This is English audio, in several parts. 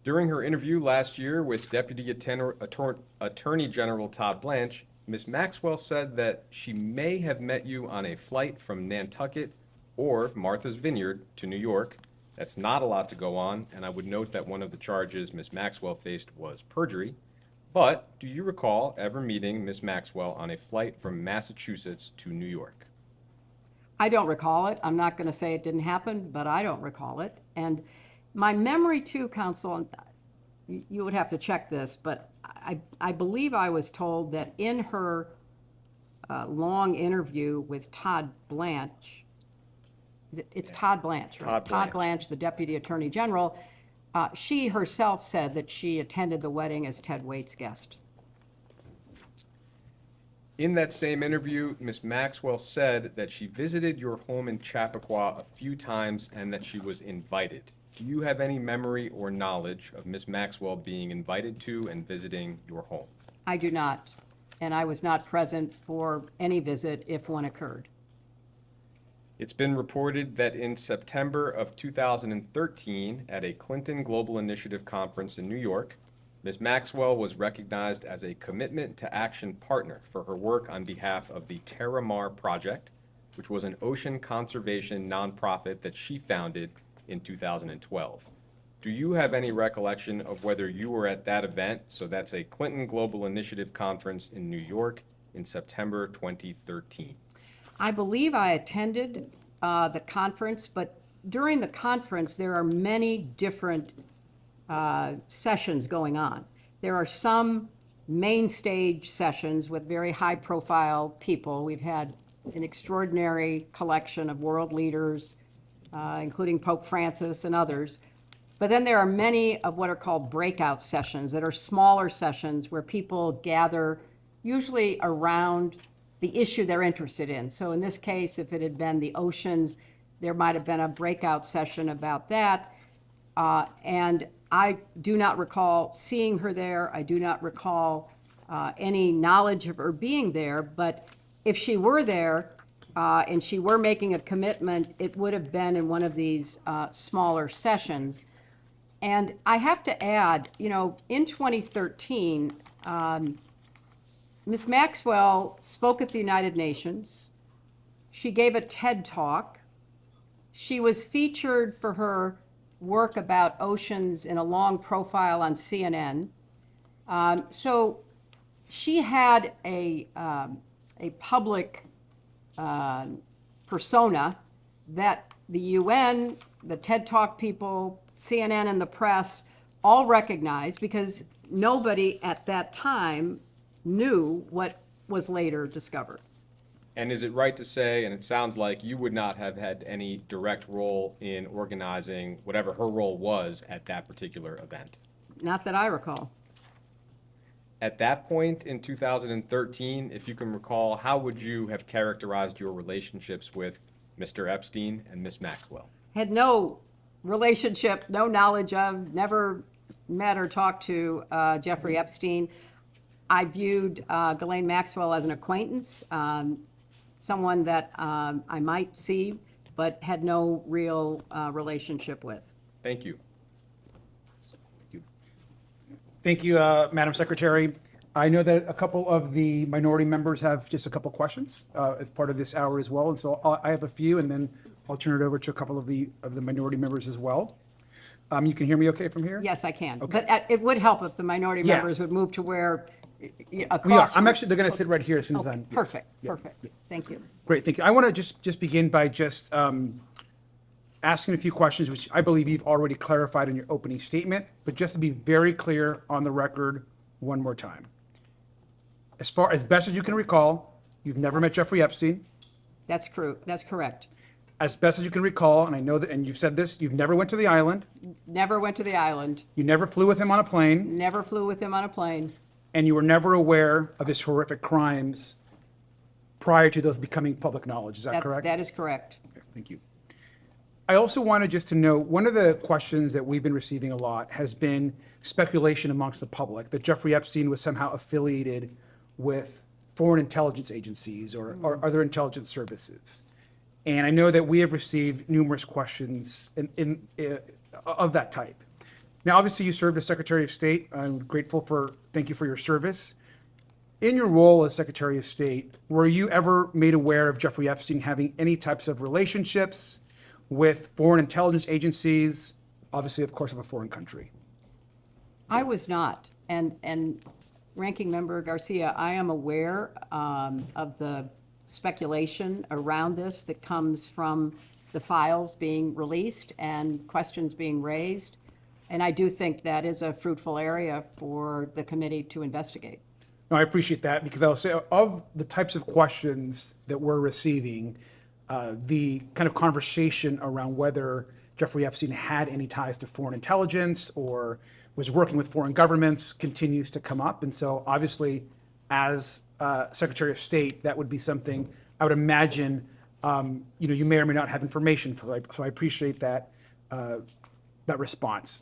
During her interview last year with Attorney General Todd Blanche, Ms. Maxwell said that she may have met you on a flight from Nantucket or Martha's Vineyard to New York. That's not a lot to go on, and I would note that one of the charges Ms. Maxwell faced was perjury. But do you recall ever meeting Ms. Maxwell on a flight from Massachusetts to New York? I don't recall it. I'm not going to say it didn't happen, but I don't recall it. And my memory too, counsel, and you would have to check this, but I believe I was told that in her long interview with Todd Blanche, it's Todd Blanche, right? Todd Blanche, the Deputy Attorney General, she herself said that she attended the wedding as Ted Waite's guest. In that same interview, Ms. Maxwell said that she visited your home in Chappaqua a few times and that she was invited. Do you have any memory or knowledge of Ms. Maxwell being invited to and visiting your home? I do not, and I was not present for any visit if one occurred. It's been reported that in September of 2013, at a Clinton Global Initiative conference in New York, Ms. Maxwell was recognized as a Commitment to Action partner for her work on behalf of the Terramar Project, which was an ocean conservation nonprofit that she founded in 2012. Do you have any recollection of whether you were at that event? So that's a Clinton Global Initiative conference in New York in September 2013. I believe I attended the conference, but during the conference, there are many different sessions going on. There are some main stage sessions with very high-profile people. We've had an extraordinary collection of world leaders, including Pope Francis and others. But then there are many of what are called breakout sessions that are smaller sessions where people gather usually around the issue they're interested in. So in this case, if it had been the oceans, there might have been a breakout session about that. And I do not recall seeing her there. I do not recall any knowledge of her being there. But if she were there and she were making a commitment, it would have been in one of these smaller sessions. And I have to add, in 2013, Ms. Maxwell spoke at the United Nations. She gave a TED Talk. She was featured for her work about oceans in a long profile on CNN. So she had a public persona that the UN, the TED Talk people, CNN and the press all recognized because nobody at that time knew what was later discovered. And is it right to say, and it sounds like you would not have had any direct role in organizing whatever her role was at that particular event? Not that I recall. At that point in 2013, if you can recall, how would you have characterized your relationships with Mr. Epstein and Ms. Maxwell? Had no relationship, no knowledge of, never met or talked to Jeffrey Epstein. I viewed Ghislaine Maxwell as an acquaintance, someone that I might see, but had no real relationship with. Thank you. Thank you, Madam Secretary. I know that a couple of the minority members have just a couple questions as part of this hour as well, and so I have a few, and then I'll turn it over to a couple of the minority members as well. You can hear me okay from here? Yes, I can. Okay. But it would help if the minority Yeah. members would move to where across. We are. They're going to sit right here as soon as Okay, I'm. perfect, Yeah. perfect. Thank you. Great, thank you. I want to just begin by just asking a few questions, which I believe you've already clarified in your opening statement, but just to be very clear on the record one more time. As best as you can recall, you've never met Jeffrey Epstein. That's true. That's correct. As best as you can recall, and I know that, and you've said this, you've never went to the island. Never went to the island. You never flew with him on a plane, Never flew with him on a plane. and you were never aware of his horrific crimes prior to those becoming public knowledge. Is that correct? That is correct. Okay, thank you. I also wanted just to know, one of the questions that we've been receiving a lot has been speculation amongst the public that Jeffrey Epstein was somehow affiliated with foreign intelligence agencies or other intelligence services. And I know that we have received numerous questions of that type. Now, obviously, you served as Secretary of State. Thank you for your service. In your role as Secretary of State, were you ever made aware of Jeffrey Epstein having any types of relationships with foreign intelligence agencies, obviously, of course, of a foreign country? I was not. And Ranking Member Garcia, I am aware of the speculation around this that comes from the files being released and questions being raised. And I do think that is a fruitful area for the committee to investigate. No, I appreciate that, because I'll say of the types of questions that we're receiving, the kind of conversation around whether Jeffrey Epstein had any ties to foreign intelligence or was working with foreign governments continues to come up. And so obviously, as Secretary of State, that would be something I would imagine you may or may not have information for. So I appreciate that response.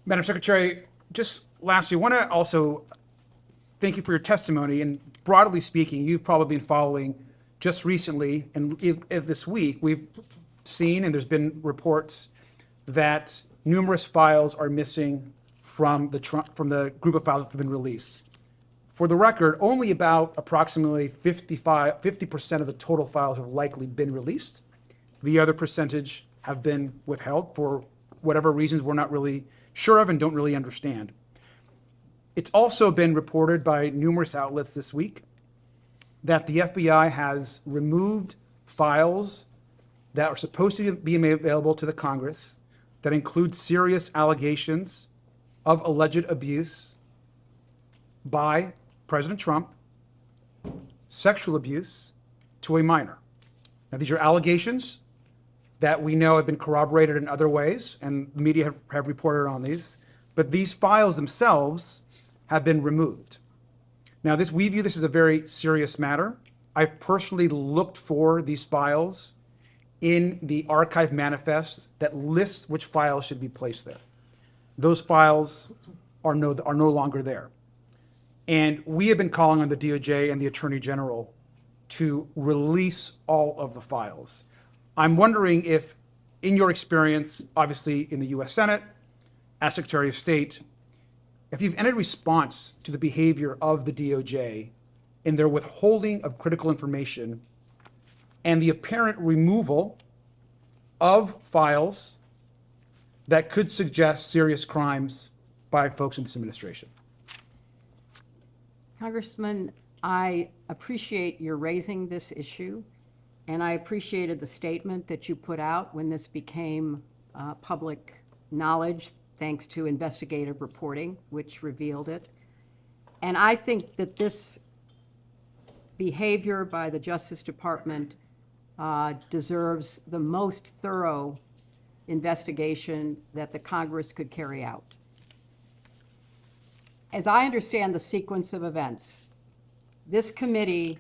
Madam Secretary, just lastly, I want to also thank you for your testimony. And broadly speaking, you've probably been following just recently and this week, we've seen, and there's been reports that numerous files are missing from the group of files that have been released. For the record, only about approximately 50% of the total files have likely been released. The other percentage have been withheld for whatever reasons we're not really sure of and don't really understand. It's also been reported by numerous outlets this week that the FBI has removed files that are supposed to be made available to the Congress that include serious allegations of alleged abuse by President Trump, sexual abuse to a minor. Now, these are allegations that we know have been corroborated in other ways, and the media have reported on these, but these files themselves have been removed. Now, we view this as a very serious matter. I've personally looked for these files in the archive manifest that lists which files should be placed there. Those files are no longer there. And we have been calling on the DOJ and the Attorney General to release all of the files. I'm wondering if, in your experience, obviously in the US Senate, as Secretary of State, if you've any response to the behavior of the DOJ in their withholding of critical information and the apparent removal of files that could suggest serious crimes by folks in this administration. Congressman, I appreciate your raising this issue, and I appreciated the statement that you put out when this became public knowledge, thanks to investigative reporting, which revealed it. And I think that this behavior by the Justice Department deserves the most thorough investigation that the Congress could carry out. As I understand the sequence of events, this committee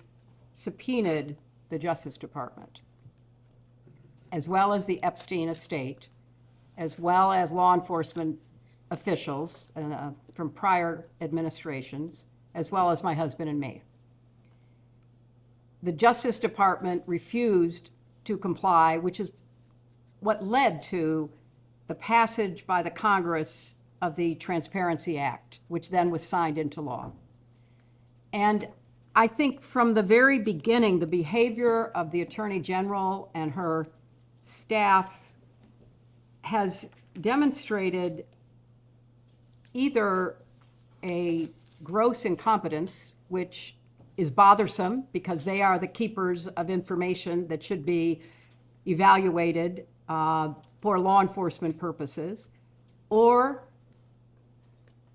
subpoenaed the Justice Department, as well as the Epstein estate, as well as law enforcement officials from prior administrations, as well as my husband and me. The Justice Department refused to comply, which is what led to the passage by the Congress of the Transparency Act, which then was signed into law. And I think from the very beginning, the behavior of the Attorney General and her staff has demonstrated either a gross incompetence, which is bothersome because they are the keepers of information that should be evaluated for law enforcement purposes, or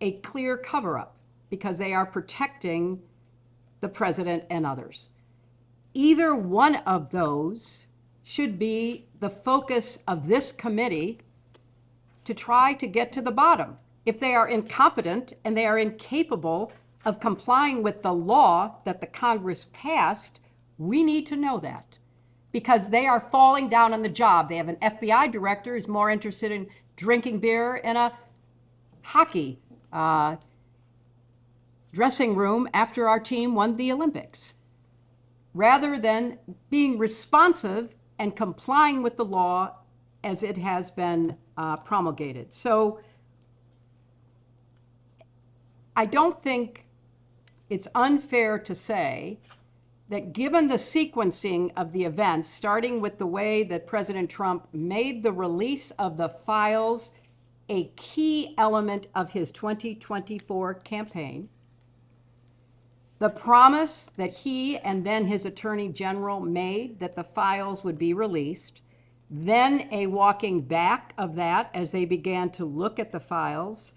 a clear cover-up because they are protecting the president and others. Either one of those should be the focus of this committee to try to get to the bottom. If they are incompetent and they are incapable of complying with the law that the Congress passed, we need to know that because they are falling down on the job. They have an FBI director who's more interested in drinking beer in a hockey dressing room after our team won the Olympics, rather than being responsive and complying with the law as it has been promulgated. So I don't think it's unfair to say that given the sequencing of the events, starting with the way that President Trump made the release of the files a key element of his 2024 campaign, the promise that he and then his Attorney General made that the files would be released, then a walking back of that as they began to look at the files,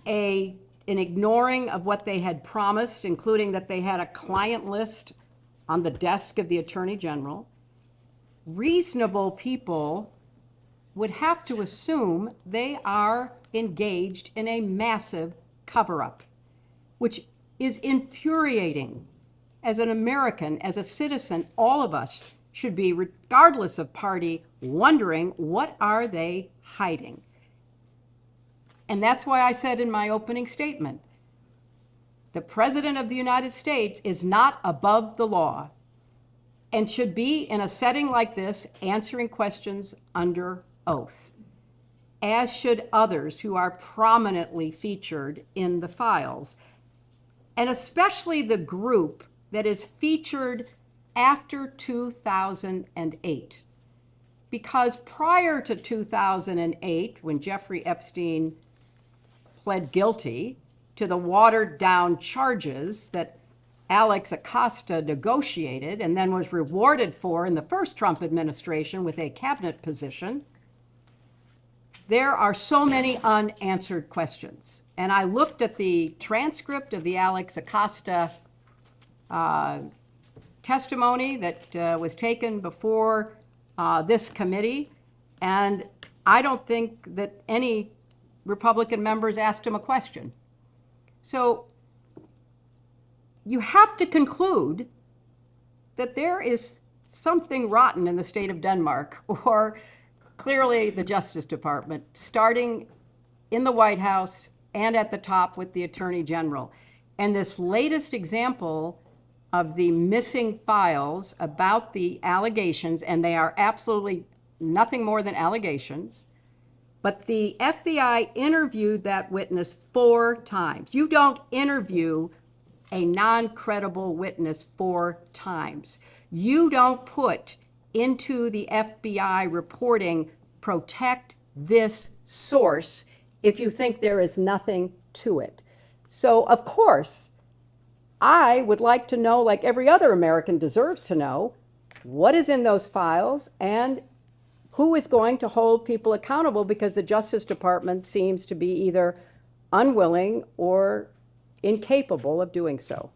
an ignoring of what they had promised, including that they had a client list on the desk of the Attorney General. Reasonable people would have to assume they are engaged in a massive cover-up, which is infuriating. As an American, as a citizen, all of us should be, regardless of party, wondering what are they hiding. And that's why I said in my opening statement, the President of the United States is not above the law and should be, in a setting like this, answering questions under oath, as should others who are prominently featured in the files, and especially the group that is featured after 2008. Because prior to 2008, when Jeffrey Epstein pled guilty to the watered-down charges that Alex Acosta negotiated and then was rewarded for in the first Trump administration with a cabinet position, there are so many unanswered questions. And I looked at the transcript of the Alex Acosta testimony that was taken before this committee, and I don't think that any Republican members asked him a question. So you have to conclude that there is something rotten in the state of Denmark, or clearly the Justice Department, starting in the White House and at the top with the Attorney General. And this latest example of the missing files about the allegations, and they are absolutely nothing more than allegations, but the FBI interviewed that witness 4 times. You don't interview a non-credible witness 4 times. You don't put into the FBI reporting, protect this source, if you think there is nothing to it. So, of course, I would like to know, like every other American deserves to know, what is in those files and who is going to hold people accountable, because the Justice Department seems to be either unwilling or incapable of doing so.